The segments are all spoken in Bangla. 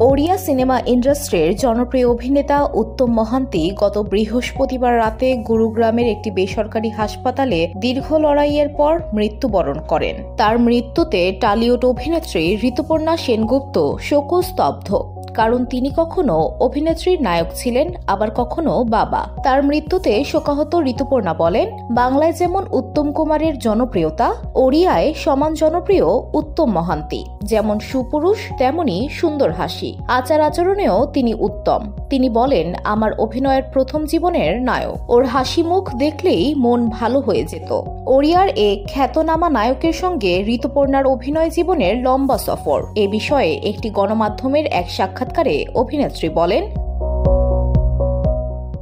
ওড়িয়া সিনেমা ইন্ডাস্ট্রির জনপ্রিয় অভিনেতা উত্তম মহান্তি গত বৃহস্পতিবার রাতে গুরুগ্রামের একটি বেসরকারি হাসপাতালে দীর্ঘ লড়াইয়ের পর মৃত্যুবরণ করেন। তার মৃত্যুতে টলিউড অভিনেত্রী ঋতুপর্ণা সেনগুপ্ত শোকস্তব্ধ, কারণ তিনি কখনো অভিনেত্রীর নায়ক ছিলেন, আবার কখনো বাবা। তার মৃত্যুতে শোকাহত ঋতুপর্ণা বলেন, বাংলায় যেমন উত্তম কুমারের জনপ্রিয়তা, ওড়িয়ায় সমান জনপ্রিয় উত্তম মহান্তি। যেমন সুপুরুষ, তেমনি সুন্দর হাসি, আচার আচরণেও তিনি উত্তম। তিনি বলেন, আমার অভিনয়ের প্রথম জীবনের নায়ক। ওর হাসি মুখ দেখলেই মন ভালো হয়ে যেত। ওড়িয়ার এ খ্যাতনামা নায়কের সঙ্গে ঋতুপর্ণার অভিনয় জীবনের লম্বা সফর। এ বিষয়ে একটি গণমাধ্যমের এক সাক্ষাৎকারে অভিনেত্রী বলেন,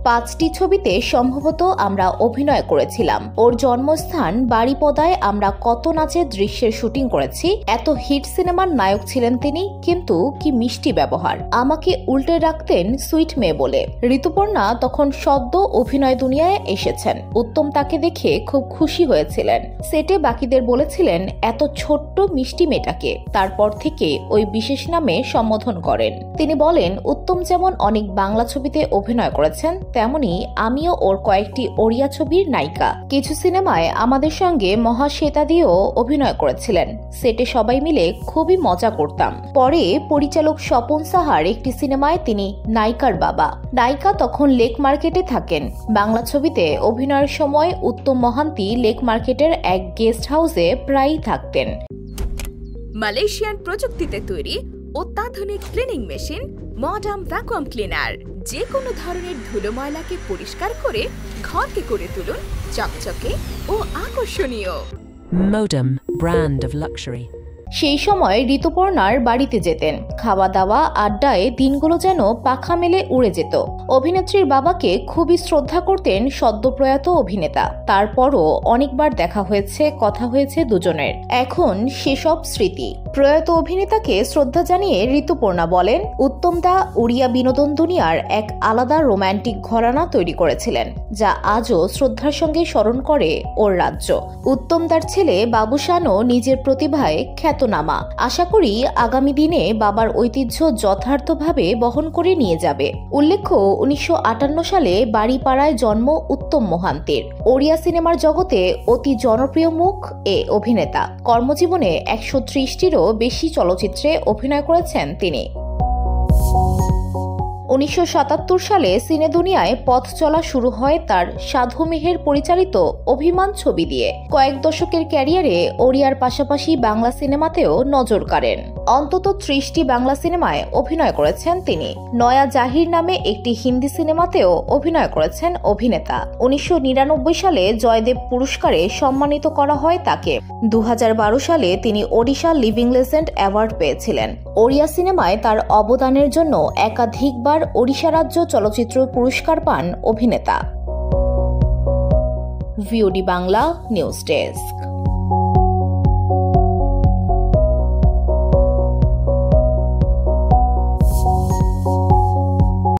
5টি ছবিতে সম্ভবত আমরা অভিনয় করেছিলাম। ওর জন্মস্থান বাড়িপদায় আমরা কত নাচের দৃশ্যের শুটিং করেছি। এত হিট সিনেমার নায়ক ছিলেন তিনি, কিন্তু কি মিষ্টি ব্যবহার। আমাকে উল্টে রাখতেন সুইট মেয়ে বলে। ঋতুপর্ণা তখন সদ্য অভিনয় দুনিয়ায় এসেছেন। উত্তম তাকে দেখে খুব খুশি হয়েছিলেন। সেটে বাকিদের বলেছিলেন, এত ছোট্ট মিষ্টি মেয়েটাকে। তারপর থেকে ওই বিশেষ নামে সম্বোধন করেন। তিনি বলেন, উত্তম যেমন অনেক বাংলা ছবিতে অভিনয় করেছেন, তেমনি আমিও ওর কয়েকটি ওড়িয়া ছবির নায়িকা। কিছু সিনেমায় আমাদের সঙ্গে মহাশ্বেতা দিয়েও অভিনয় করেছিলেন। সেটে সবাই মিলে খুবই মজা করতাম। পরে পরিচালক স্বপন সাহার একটি সিনেমায় তিনি নায়িকার বাবা। নায়িকা তখন লেক মার্কেটে থাকেন। বাংলা ছবিতে অভিনয়ের সময় উত্তম মহান্তি লেক মার্কেটের এক গেস্ট হাউসে প্রায়ই থাকতেন। মালয়েশিয়ান প্রযুক্তিতে তৈরি অত্যাধুনিক cleaning machine modern vacuum cleaner যে কোনো ধরনের ধুলো ময়লাকে পরিষ্কার করে ঘরকে করে তুলুন চকচকে ও আকর্ষণীয়। Modem, brand of luxury. সেই সময় ঋতুপর্ণার বাড়িতে যেতেন। খাওয়া দাওয়া, আড্ডায় দিনগুলো যেন পাখা মেলে উড়ে যেত। অভিনেত্রীর বাবাকে খুবই শ্রদ্ধা করতেন সদ্যপ্রয়াত অভিনেতা। তারপরও অনেকবার দেখা হয়েছে, কথা হয়েছে দুজনের। এখন সেসব স্মৃতি। প্রয়াত অভিনেতাকে শ্রদ্ধা জানিয়ে ঋতুপর্ণা বলেন, উত্তম দা ওড়িয়া বিনোদন দুনিয়ার এক আলাদা রোম্যান্টিক ঘরানা তৈরি করেছিলেন, যা আজও শ্রদ্ধার সঙ্গে স্মরণ করে ওর রাজ্য। উত্তম দার ছেলে বাবুশানও নিজের প্রতিভায় খ্যাতনামা। আশা করি আগামী দিনে বাবার ঐতিহ্য যথার্থভাবে বহন করে নিয়ে যাবে। উল্লেখ্য, 1958 সালে বাড়িপাড়ায় জন্ম উত্তম মহান্তির। ওড়িয়া সিনেমার জগতে অতি জনপ্রিয় মুখ এ অভিনেতা। কর্মজীবনে 130টিরও বেশি চলচ্চিত্রে অভিনয় করেছেন তিনি। 1977 সালে সিনে দুনিয়ায় পথ চলা শুরু হয় তার সাধু মেহের পরিচালিত অভিমান ছবি দিয়ে। কয়েক দশকের ক্যারিয়ারে ওড়িয়ার পাশাপাশি বাংলা সিনেমাতেও নজর কাড়েন। অন্তত 30টি বাংলা সিনেমায় অভিনয় করেছেন তিনি। নয়া জাহির নামে একটি হিন্দি সিনেমাতেও অভিনয় করেছেন অভিনেতা। 1999 সালে জয়দেব পুরস্কারে সম্মানিত করা হয় তাকে। 2012 সালে তিনি ওড়িশা লিভিং লেজেন্ড অ্যাওয়ার্ড পেয়েছিলেন। ওড়িয়া সিনেমায় তার অবদানের জন্য একাধিকবার ওড়িশা রাজ্য চলচ্চিত্র পুরস্কার পান অভিনেতা। VOD Bangla news desk.